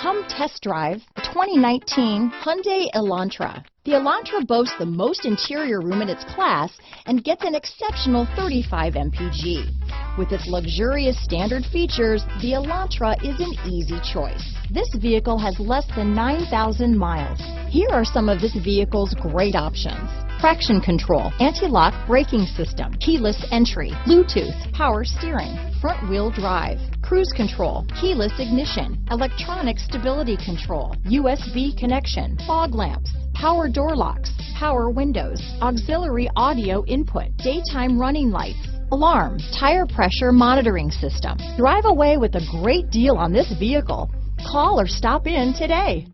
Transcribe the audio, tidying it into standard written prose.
Come test drive the 2019 Hyundai Elantra. The Elantra boasts the most interior room in its class and gets an exceptional 35 mpg. With its luxurious standard features, the Elantra is an easy choice. This vehicle has less than 9,000 miles. Here are some of this vehicle's great options: traction control, anti-lock braking system, keyless entry, Bluetooth, power steering, front wheel drive, cruise control, keyless ignition, electronic stability control, USB connection, fog lamps, power door locks, power windows, auxiliary audio input, daytime running lights, alarm, tire pressure monitoring system. Drive away with a great deal on this vehicle. Call or stop in today.